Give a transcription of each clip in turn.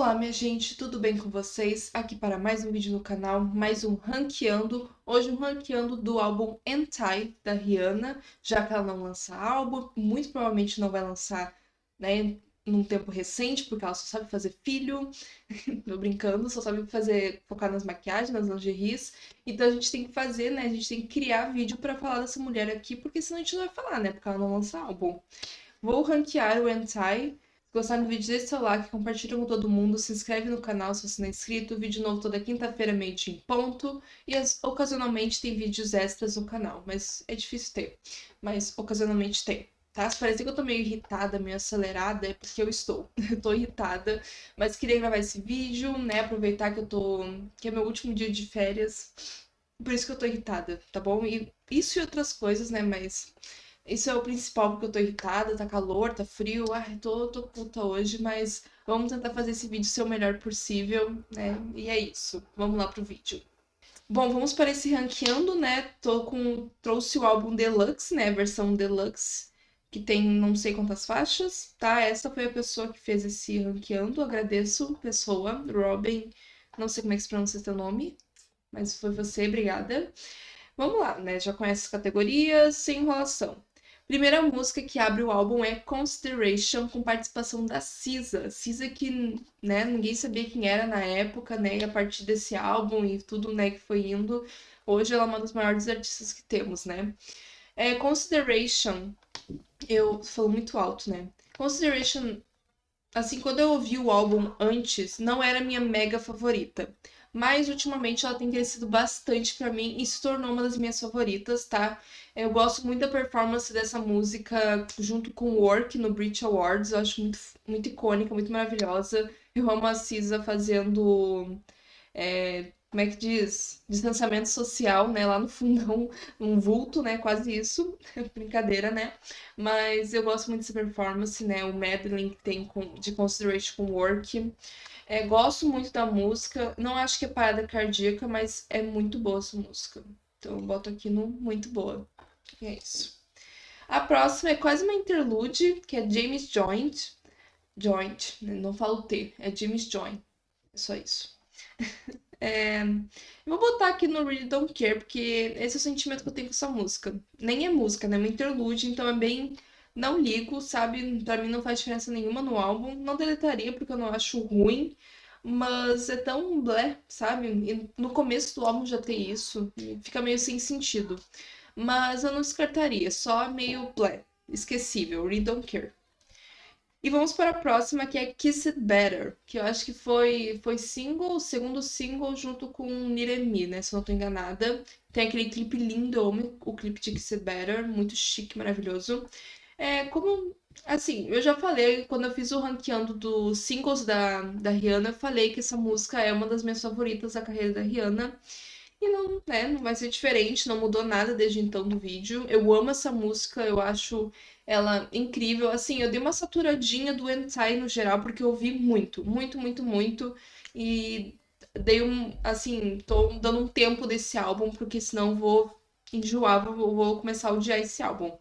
Olá, minha gente, tudo bem com vocês? Aqui para mais um vídeo no canal, mais um ranqueando. Hoje um ranqueando do álbum Anti, da Rihanna, já que ela não lança álbum, muito provavelmente não vai lançar, né, num tempo recente, porque ela só sabe fazer filho, tô brincando, só sabe fazer, focar nas maquiagens, nas lingeries. Então a gente tem que fazer, né, a gente tem que criar vídeo para falar dessa mulher aqui, porque senão a gente não vai falar, né, porque ela não lança álbum. Vou ranquear o Anti. Se gostaram do vídeo, deixe seu like, compartilha com todo mundo, se inscreve no canal se você não é inscrito. Vídeo novo toda quinta-feira, meio-dia em ponto. E ocasionalmente tem vídeos extras no canal, mas é difícil ter. Mas ocasionalmente tem. Tá? Se parecer que eu tô meio irritada, meio acelerada, é porque eu estou. Eu tô irritada, mas queria gravar esse vídeo, né? Aproveitar que eu tô. Que é meu último dia de férias. Por isso que eu tô irritada, tá bom? E isso e outras coisas, né? Mas isso é o principal, porque eu tô irritada, tá calor, tá frio. Ai, tô puta hoje, mas vamos tentar fazer esse vídeo ser o melhor possível, né? E é isso. Vamos lá pro vídeo. Bom, vamos para esse ranqueando, né? Trouxe o álbum Deluxe, né? A versão Deluxe, que tem não sei quantas faixas, tá? Essa foi a pessoa que fez esse ranqueando. Agradeço, pessoa, Robin. Não sei como é que se pronuncia seu nome, mas foi você, obrigada. Vamos lá, né? Já conhece as categorias, sem enrolação. Primeira música que abre o álbum é Consideration, com participação da SZA. SZA que, né, ninguém sabia quem era na época, né, e a partir desse álbum e tudo, né, que foi indo, hoje ela é uma das maiores artistas que temos, né. Consideration, eu falo muito alto, né. Consideration, assim, quando eu ouvi o álbum antes, não era minha mega favorita. Mas ultimamente ela tem crescido bastante pra mim e se tornou uma das minhas favoritas, tá? Eu gosto muito da performance dessa música junto com Work no Brit Awards. Eu acho muito icônica, muito maravilhosa. Eu amo a Cisa fazendo como é que diz? Distanciamento social, né? Lá no fundão, um vulto, né? Quase isso. Brincadeira, né? Mas eu gosto muito dessa performance, né? O medley que tem de Consideration com Work. Gosto muito da música. Não acho que é parada cardíaca, mas é muito boa essa música. Então eu boto aqui no muito boa. E é isso. A próxima é quase uma interlude, que é James Joint. Joint, né? Não falo T, é James Joint. É só isso. Eu vou botar aqui no Really Don't Care, porque esse é o sentimento que eu tenho com essa música. Nem é música, né? É uma interlude, então é bem. Não ligo, sabe? Pra mim não faz diferença nenhuma no álbum. Não deletaria porque eu não acho ruim, mas é tão blé, sabe? E no começo do álbum já tem isso, e fica meio sem sentido. Mas eu não descartaria, só meio blé, esquecível, Really Don't Care. E vamos para a próxima, que é Kiss It Better, que eu acho que foi single, segundo single, junto com Need Me, né? Se eu não tô enganada. Tem aquele clipe lindo, eu amo o clipe de Kiss It Better, muito chique, maravilhoso. Assim, eu já falei, quando eu fiz o ranqueando dos singles da Rihanna, eu falei que essa música é uma das minhas favoritas da carreira da Rihanna. E não, né, não vai ser diferente, não mudou nada desde então do vídeo. Eu amo essa música, eu acho ela incrível. Assim, eu dei uma saturadinha do Entai no geral, porque eu ouvi muito, muito, muito, muito. E dei assim, tô dando um tempo desse álbum, porque senão vou enjoar, vou começar a odiar esse álbum.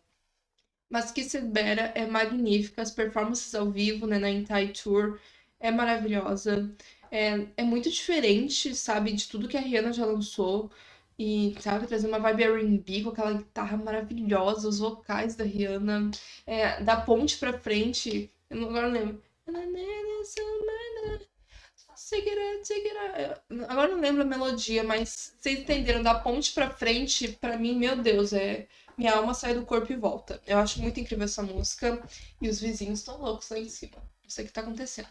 Mas Kiss It Better é magnífica, as performances ao vivo, né, na Entai Tour é maravilhosa. É muito diferente, sabe, de tudo que a Rihanna já lançou. E, sabe, trazer uma vibe R&B com aquela guitarra maravilhosa, os vocais da Rihanna. Da ponte pra frente, agora eu não lembro. Agora eu não lembro a melodia, mas vocês entenderam, da ponte pra frente, pra mim, meu Deus, minha alma sai do corpo e volta. Eu acho muito incrível essa música e os vizinhos estão loucos lá em cima. Não sei o que tá acontecendo.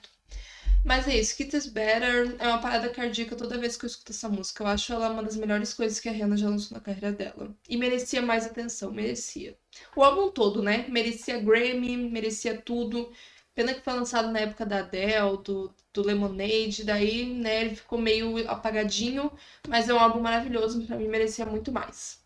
Mas é isso, Kiss Is Better é uma parada cardíaca toda vez que eu escuto essa música. Eu acho ela uma das melhores coisas que a Rihanna já lançou na carreira dela. E merecia mais atenção, merecia. O álbum todo, né? Merecia Grammy, merecia tudo. Pena que foi lançado na época da Adele, do Lemonade, daí, né, ele ficou meio apagadinho, mas é um álbum maravilhoso, pra mim merecia muito mais.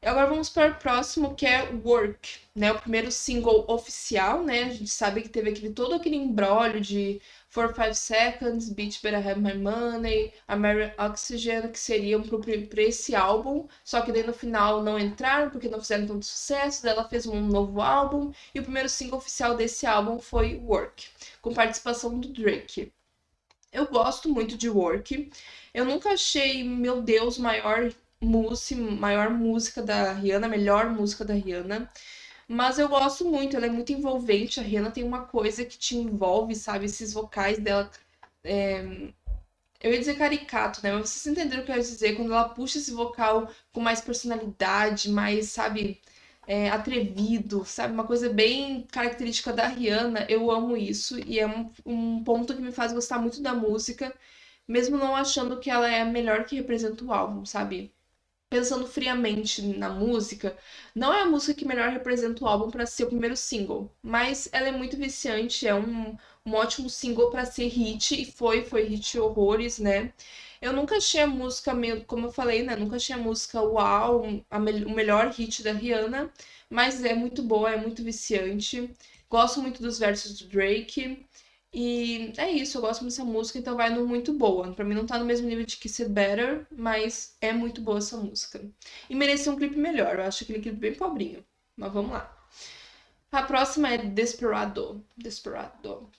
E agora vamos para o próximo, que é Work, né? O primeiro single oficial, né? A gente sabe que teve todo aquele imbróglio de 4 5 Seconds, Bitch Better Have My Money, American Oxygen, que seriam para esse álbum, só que daí no final não entraram porque não fizeram tanto sucesso, daí ela fez um novo álbum, e o primeiro single oficial desse álbum foi Work, com participação do Drake. Eu gosto muito de Work. Eu nunca achei, meu Deus, maior música da Rihanna, melhor música da Rihanna. Mas eu gosto muito, ela é muito envolvente. A Rihanna tem uma coisa que te envolve, sabe? Esses vocais dela. Eu ia dizer caricato, né? Mas vocês entenderam o que eu ia dizer? Quando ela puxa esse vocal com mais personalidade, mais, sabe, atrevido, sabe? Uma coisa bem característica da Rihanna. Eu amo isso e é um ponto que me faz gostar muito da música, mesmo não achando que ela é a melhor que representa o álbum, sabe? Pensando friamente na música, não é a música que melhor representa o álbum para ser o primeiro single, mas ela é muito viciante, é um ótimo single para ser hit, e foi hit horrores, né? Eu nunca achei a música, como eu falei, né? Nunca achei a música uau, o melhor hit da Rihanna, mas é muito boa, é muito viciante. Gosto muito dos versos do Drake. E é isso, eu gosto muito dessa música, então vai no muito boa. Pra mim não tá no mesmo nível de Kiss It Better, mas é muito boa essa música. E merecia um clipe melhor, eu acho aquele clipe bem pobrinho. Mas vamos lá. A próxima é Desperado. Desperado.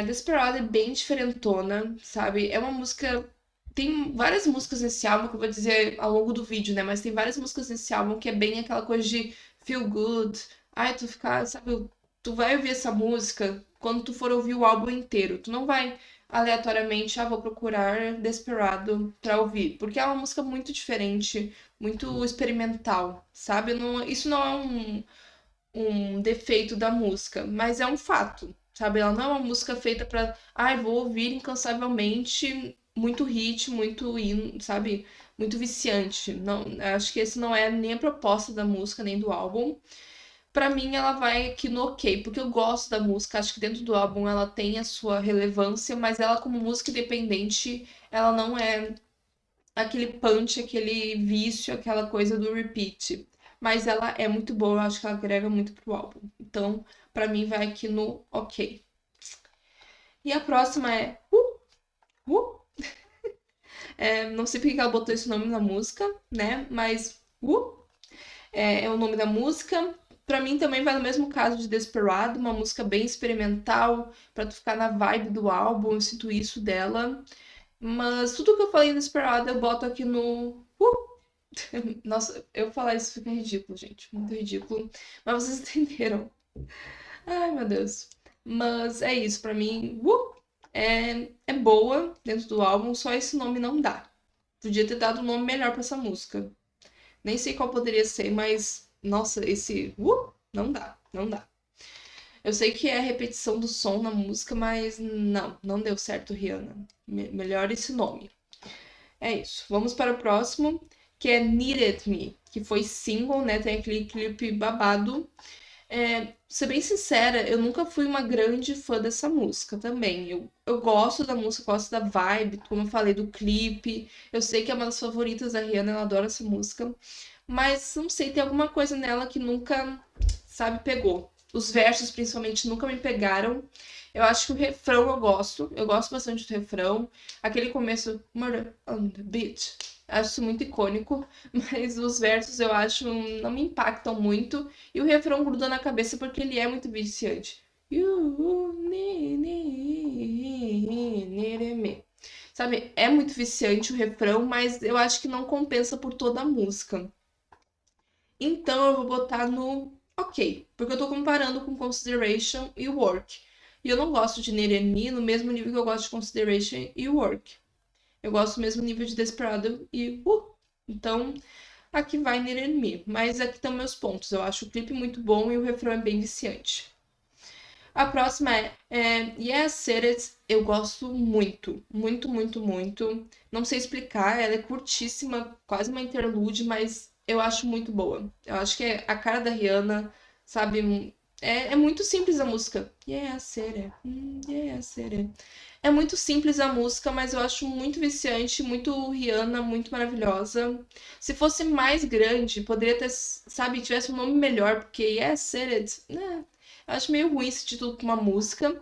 Desperado é bem diferentona, sabe? É uma música. Tem várias músicas nesse álbum que eu vou dizer ao longo do vídeo, né? Mas tem várias músicas nesse álbum que é bem aquela coisa de feel good. Ai, tu ficar, sabe? Tu vai ouvir essa música quando tu for ouvir o álbum inteiro. Tu não vai aleatoriamente, vou procurar Desperado pra ouvir. Porque é uma música muito diferente, muito experimental, sabe? Isso não é um defeito da música, mas é um fato, sabe? Ela não é uma música feita pra, vou ouvir incansavelmente, muito hit, muito hino, sabe? Muito viciante. Não, acho que esse não é nem a proposta da música, nem do álbum. Pra mim, ela vai aqui no ok, porque eu gosto da música, acho que dentro do álbum ela tem a sua relevância, mas ela como música independente, ela não é aquele punch, aquele vício, aquela coisa do repeat. Mas ela é muito boa, eu acho que ela agrega muito pro álbum. Então, pra mim, vai aqui no ok. E a próxima é não sei porque ela botou esse nome na música, né? Mas é o nome da música. Pra mim também vai no mesmo caso de Desperado, uma música bem experimental, pra tu ficar na vibe do álbum, eu sinto isso dela. Mas tudo que eu falei em Desperado eu boto aqui no Nossa, eu falar isso fica ridículo, gente. Muito ridículo. Mas vocês entenderam. Ai, meu Deus. Mas é isso, pra mim. É boa dentro do álbum, só esse nome não dá. Podia ter dado um nome melhor pra essa música. Nem sei qual poderia ser, mas. Nossa, esse. Não dá, não dá. Eu sei que é a repetição do som na música, mas não deu certo, Rihanna. Melhor esse nome. É isso. Vamos para o próximo, que é Needed Me, que foi single, né? Tem aquele clipe babado. Ser bem sincera, eu nunca fui uma grande fã dessa música também. Eu gosto da música, gosto da vibe, como eu falei, do clipe. Eu sei que é uma das favoritas da Rihanna, ela adora essa música. Mas não sei, tem alguma coisa nela que nunca, sabe, pegou. Os versos, principalmente, nunca me pegaram. Eu acho que o refrão eu gosto. Eu gosto bastante do refrão. Aquele começo, Murder on the Beach. Acho isso muito icônico. Mas os versos eu acho não me impactam muito. E o refrão gruda na cabeça porque ele é muito viciante. You need me. Sabe, é muito viciante o refrão, mas eu acho que não compensa por toda a música. Então eu vou botar no ok, porque eu tô comparando com Consideration e Work. E eu não gosto de Need and Me no mesmo nível que eu gosto de Consideration e Work. Eu gosto do mesmo nível de Desperado e Então, aqui vai Need and Me. Mas aqui estão meus pontos. Eu acho o clipe muito bom e o refrão é bem viciante. A próxima é Yes, Said It. Eu gosto muito, muito, muito, muito. Não sei explicar, ela é curtíssima, quase uma interlude, mas eu acho muito boa. Eu acho que é a cara da Rihanna, sabe? É muito simples a música. Yes, Said It. Yes, Said It. É muito simples a música, mas eu acho muito viciante, muito Rihanna, muito maravilhosa. Se fosse mais grande, poderia ter, sabe, tivesse um nome melhor, porque Yes, Said It, né? Eu acho meio ruim esse título com uma música,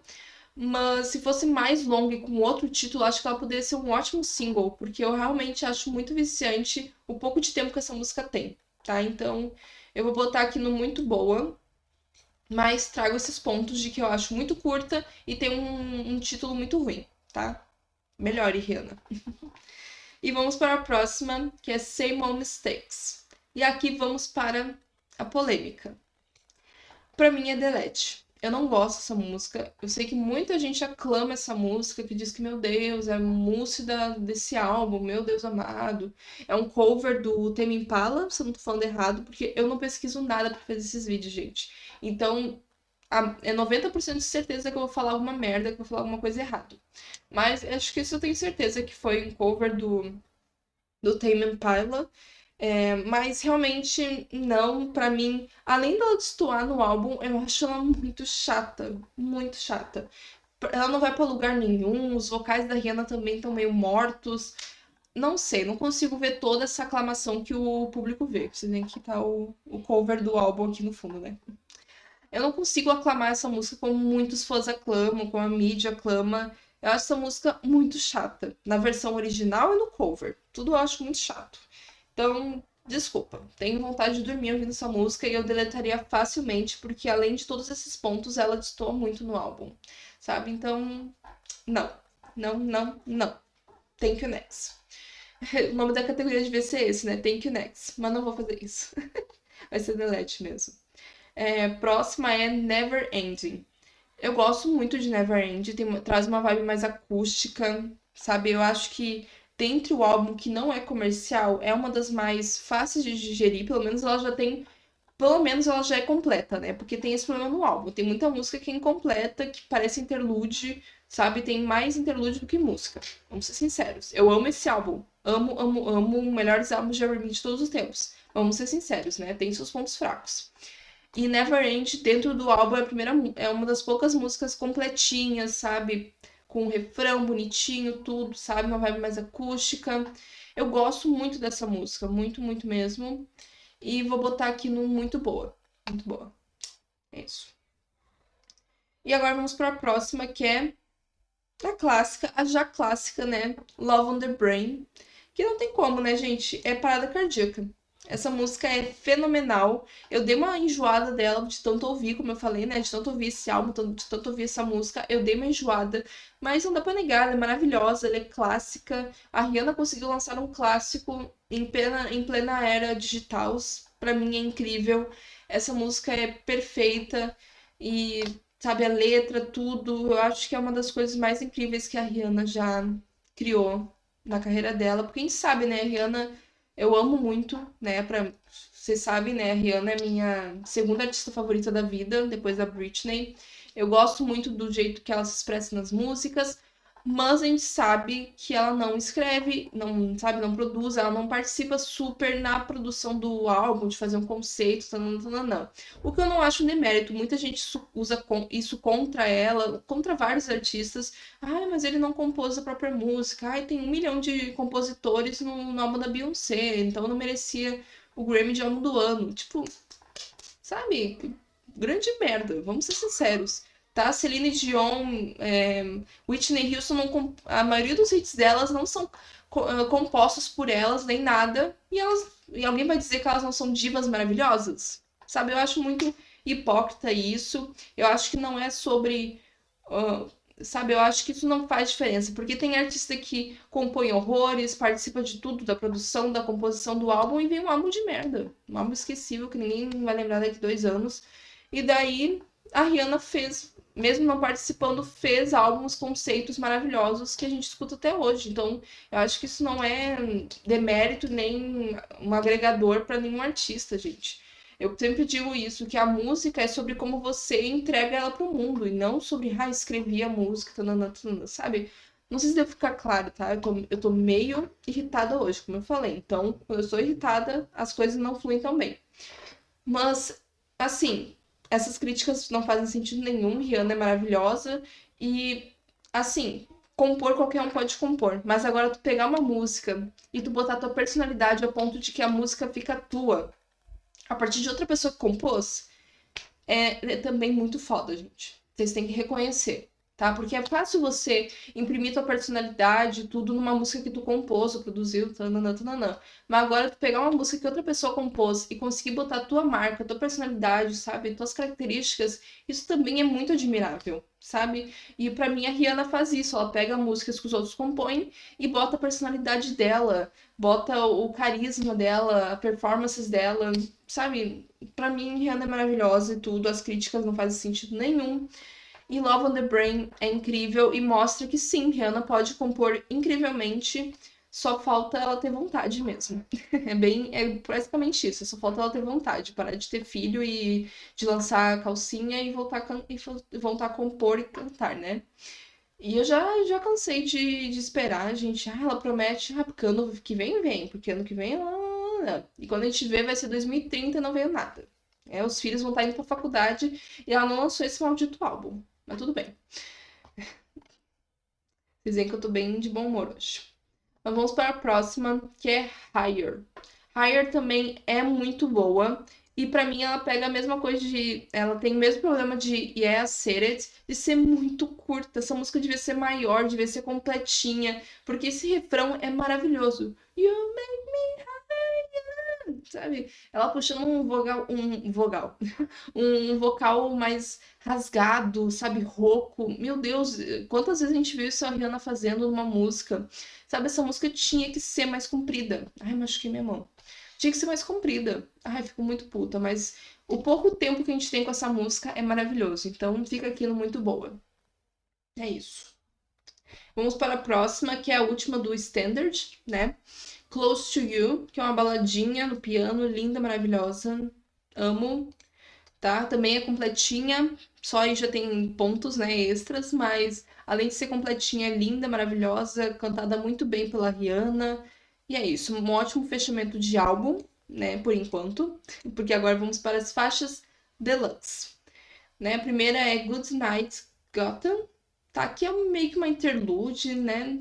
mas se fosse mais longa e com outro título, acho que ela poderia ser um ótimo single, porque eu realmente acho muito viciante o pouco de tempo que essa música tem, tá? Então, eu vou botar aqui no muito boa, mas trago esses pontos de que eu acho muito curta e tem um título muito ruim. tá? Melhore, Rihanna. E vamos para a próxima, que é Same Old Mistakes. E aqui vamos para a polêmica. Pra mim é Delete. Eu não gosto dessa música. Eu sei que muita gente aclama essa música, que diz que, meu Deus, é a música desse álbum, meu Deus amado. É um cover do Tame Impala, se eu não tô falando errado, porque eu não pesquiso nada pra fazer esses vídeos, gente. Então, é 90% de certeza que eu vou falar alguma merda, que eu vou falar alguma coisa errada. Mas acho que isso eu tenho certeza que foi um cover do Tame Impala. Mas realmente não, pra mim, além dela destoar no álbum, eu acho ela muito chata, muito chata. Ela não vai pra lugar nenhum, os vocais da Rihanna também estão meio mortos. Não sei, não consigo ver toda essa aclamação que o público vê. Vocês veem que tá o cover do álbum aqui no fundo, né? Eu não consigo aclamar essa música como muitos fãs aclamam, como a mídia aclama. Eu acho essa música muito chata, na versão original e no cover. Tudo eu acho muito chato. Então, desculpa, tenho vontade de dormir ouvindo essa música e eu deletaria facilmente, porque além de todos esses pontos, ela destoa muito no álbum, sabe? Então, não, não, não, não. Thank you next. O nome da categoria devia ser esse, né? Thank you next. Mas não vou fazer isso. Vai ser delete mesmo. Próxima é Never Ending. Eu gosto muito de Never Ending, traz uma vibe mais acústica, sabe? Eu acho que dentre o álbum que não é comercial, é uma das mais fáceis de digerir, pelo menos ela já tem, pelo menos ela já é completa, né? Porque tem esse problema no álbum, tem muita música que é incompleta, que parece interlude, sabe? Tem mais interlude do que música. Vamos ser sinceros. Eu amo esse álbum. Amo, amo, amo, melhores álbuns de R&B de todos os tempos. Vamos ser sinceros, né? Tem seus pontos fracos. E Never End, dentro do álbum, é uma das poucas músicas completinhas, sabe? Com um refrão bonitinho, tudo, sabe? Uma vibe mais acústica. Eu gosto muito dessa música, muito, muito mesmo. E vou botar aqui no muito boa. Muito boa. É isso. E agora vamos para a próxima, que é a clássica, a já clássica, né? Love on the Brain. Que não tem como, né, gente? É parada cardíaca. Essa música é fenomenal. Eu dei uma enjoada dela de tanto ouvir, como eu falei, né? De tanto ouvir esse álbum, de tanto ouvir essa música. Eu dei uma enjoada. Mas não dá pra negar, ela é maravilhosa, ela é clássica. A Rihanna conseguiu lançar um clássico em plena era digital. Pra mim é incrível. Essa música é perfeita. E, sabe, a letra, tudo. Eu acho que é uma das coisas mais incríveis que a Rihanna já criou na carreira dela. Porque a gente sabe, né? A Rihanna. Eu amo muito, né? Vocês sabem, né? A Rihanna é minha segunda artista favorita da vida, depois da Britney. Eu gosto muito do jeito que ela se expressa nas músicas, mas a gente sabe que ela não escreve, não, sabe, não produz, ela não participa super na produção do álbum, de fazer um conceito, tananana. O que eu não acho demérito, muita gente usa isso contra ela, contra vários artistas. Ai, mas ele não compôs a própria música. Ai, tem 1 milhão de compositores no álbum da Beyoncé, então não merecia o Grammy de álbum do ano. Tipo, sabe? Grande merda, vamos ser sinceros. Tá? Celine Dion, Whitney Houston, a maioria dos hits delas não são compostos por elas, nem nada. E alguém vai dizer que elas não são divas maravilhosas? Sabe? Eu acho muito hipócrita isso. Eu acho que não é sobre. Sabe, eu acho que isso não faz diferença, porque tem artista que compõe horrores, participa de tudo, da produção, da composição do álbum, e vem um álbum de merda. Um álbum esquecível, que ninguém vai lembrar daqui 2 anos. E daí, a Rihanna fez, mesmo não participando, fez álbuns, conceitos maravilhosos que a gente escuta até hoje. Então, eu acho que isso não é demérito, nem um agregador para nenhum artista, gente. Eu sempre digo isso, que a música é sobre como você entrega ela pro mundo, e não sobre, escrevi a música, tanana, tanana, sabe? Não sei se deve ficar claro, tá? Eu tô meio irritada hoje, como eu falei. Então, quando eu sou irritada, as coisas não fluem tão bem. Mas, assim, essas críticas não fazem sentido nenhum. Rihanna é maravilhosa e, assim, compor qualquer um pode compor. Mas agora tu pegar uma música e tu botar tua personalidade ao ponto de que a música fica tua, a partir de outra pessoa que compôs, é também muito foda, gente. Vocês têm que reconhecer. tá? Porque é fácil você imprimir tua personalidade, tudo numa música que tu compôs ou produziu, tananã, tananã. Mas agora tu pegar uma música que outra pessoa compôs e conseguir botar tua marca, tua personalidade, sabe? Tuas características, isso também é muito admirável, sabe? E pra mim a Rihanna faz isso, ela pega músicas que os outros compõem e bota a personalidade dela, bota o carisma dela, a performances dela, sabe? Pra mim, Rihanna é maravilhosa e tudo, as críticas não fazem sentido nenhum. E Love on the Brain é incrível e mostra que sim, Rihanna pode compor incrivelmente, só falta ela ter vontade mesmo. É basicamente isso, só falta ela ter vontade, parar de ter filho e de lançar a calcinha e voltar a compor e cantar, né? E eu já cansei de esperar, gente. Ah, ela promete, porque ano que vem, porque ano que vem ela. E quando a gente vê, vai ser 2030 e não veio nada. É, os filhos vão estar indo pra faculdade e ela não lançou esse maldito álbum. Mas tudo bem. Dizem que eu tô bem de bom humor hoje. Mas vamos para a próxima, que é Higher. Higher também é muito boa. E pra mim ela pega a mesma coisa de. Ela tem o mesmo problema de Yeah, Said It, de ser muito curta. Essa música devia ser maior, devia ser completinha. Porque esse refrão é maravilhoso. You make me higher, sabe? Ela puxando um vocal mais rasgado, sabe, rouco. Meu Deus, quantas vezes a gente viu isso a Rihanna fazendo numa música? Sabe, essa música tinha que ser mais comprida. Ai, machuquei minha mão. Tinha que ser mais comprida. Ai, fico muito puta, mas o pouco tempo que a gente tem com essa música é maravilhoso. Então fica aquilo muito boa. É isso. Vamos para a próxima, que é a última do Standard, né? Close to You, que é uma baladinha no piano, linda, maravilhosa. Amo, tá? Também é completinha, só aí já tem pontos, né, extras, mas além de ser completinha, é linda, maravilhosa, cantada muito bem pela Rihanna. E é isso, um ótimo fechamento de álbum, né, por enquanto, porque agora vamos para as faixas deluxe, né? A primeira é Good Night Gotham, tá? Que é meio que uma interlude, né?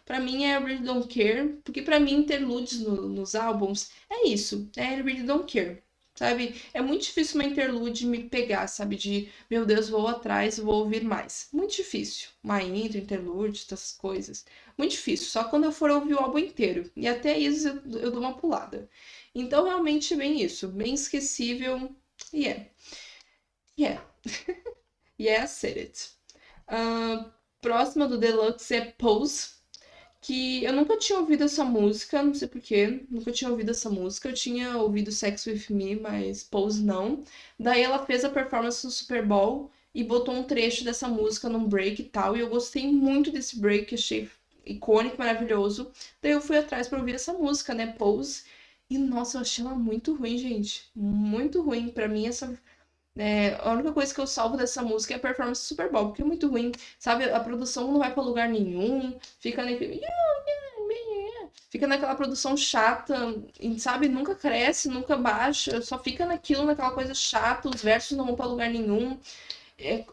Pra mim é I Really Don't Care, porque pra mim interludes nos álbuns é isso, é I Really Don't Care, sabe? É muito difícil uma interlude me pegar, sabe? De, meu Deus, vou atrás, vou ouvir mais. Muito difícil. Uma intro, interlude, essas coisas. Muito difícil, só quando eu for ouvir o álbum inteiro. E até isso eu dou uma pulada. Então, realmente, bem isso. Bem esquecível. E é. E é. Yeah, said it. Próxima do Deluxe é Pose, que eu nunca tinha ouvido essa música, não sei porquê, nunca tinha ouvido essa música. Eu tinha ouvido Sex With Me, mas Pose não. Daí ela fez a performance no Super Bowl e botou um trecho dessa música num break e tal, e eu gostei muito desse break, achei icônico, maravilhoso. Daí eu fui atrás pra ouvir essa música, né, Pose, e nossa, eu achei ela muito ruim, gente, muito ruim. Pra mim, a única coisa que eu salvo dessa música é a performance do Super Bowl, porque é muito ruim, sabe? A produção não vai pra lugar nenhum, fica naquele. Fica naquela produção chata, e, sabe? Nunca cresce, nunca baixa, só fica naquilo, naquela coisa chata, os versos não vão pra lugar nenhum.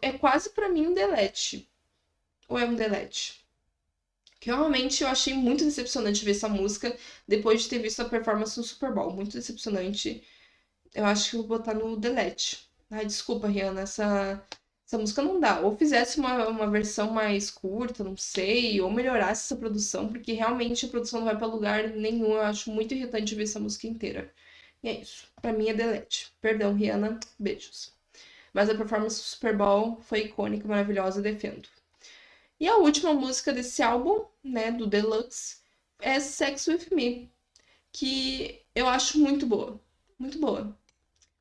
É quase pra mim um delete. Ou é um delete? Que realmente eu achei muito decepcionante ver essa música depois de ter visto a performance no Super Bowl. Muito decepcionante. Eu acho que eu vou botar no delete. Ai, desculpa, Rihanna, essa música não dá. Ou fizesse uma versão mais curta, não sei, ou melhorasse essa produção, porque realmente a produção não vai pra lugar nenhum. Eu acho muito irritante ver essa música inteira. E é isso. Pra mim é delete. Perdão, Rihanna. Beijos. Mas a performance do Super Bowl foi icônica, maravilhosa, defendo. E a última música desse álbum, né, do Deluxe, é Sex With Me, que eu acho muito boa. Muito boa.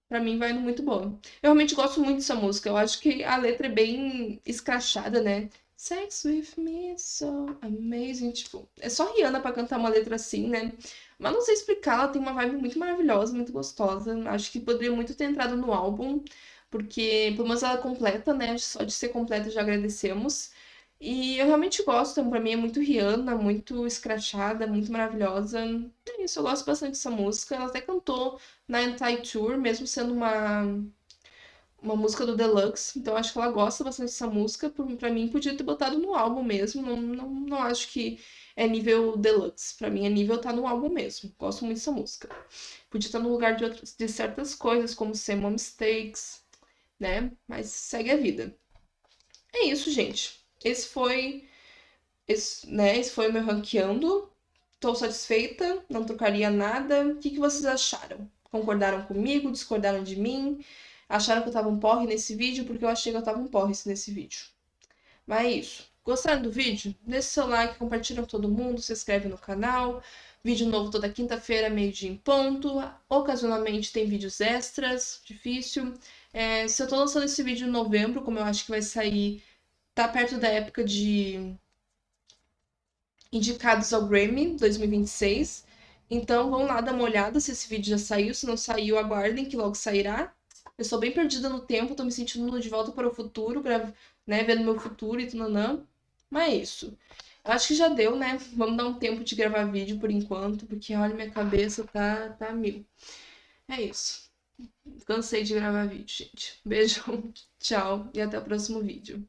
Pra mim vai indo muito boa. Eu realmente gosto muito dessa música. Eu acho que a letra é bem escrachada, né? Sex with me so amazing. Tipo, é só Rihanna pra cantar uma letra assim, né? Mas não sei explicar, ela tem uma vibe muito maravilhosa, muito gostosa. Acho que poderia muito ter entrado no álbum, porque pelo menos ela é completa, né? Só de ser completa já agradecemos. E eu realmente gosto, pra mim é muito Rihanna, muito escrachada, muito maravilhosa. É isso, eu gosto bastante dessa música. Ela até cantou na Anti-Tour, mesmo sendo uma música do Deluxe. Então acho que ela gosta bastante dessa música. Pra mim, podia ter botado no álbum mesmo. Não acho que é nível Deluxe. Pra mim, é nível tá no álbum mesmo. Gosto muito dessa música. Podia estar no lugar de certas coisas, como Some Mistakes, né? Mas segue a vida. É isso, gente. Esse foi o meu ranqueando. Tô satisfeita, não trocaria nada. O que vocês acharam? Concordaram comigo? Discordaram de mim? Acharam que eu tava um porre nesse vídeo? Porque eu achei que eu tava um porre nesse vídeo. Mas é isso. Gostaram do vídeo? Deixe seu like, compartilha com todo mundo, se inscreve no canal. Vídeo novo toda quinta-feira, meio-dia em ponto. Ocasionalmente tem vídeos extras, difícil. Se eu tô lançando esse vídeo em novembro, como eu acho que vai sair, tá perto da época de indicados ao Grammy 2026. Então vão lá dar uma olhada se esse vídeo já saiu. Se não saiu, aguardem que logo sairá. Eu sou bem perdida no tempo, tô me sentindo de volta para o futuro, né, vendo meu futuro e tudo. Mas é isso. Eu acho que já deu, né? Vamos dar um tempo de gravar vídeo por enquanto, porque olha, minha cabeça tá mil. É isso. Cansei de gravar vídeo, gente. Beijão, tchau e até o próximo vídeo.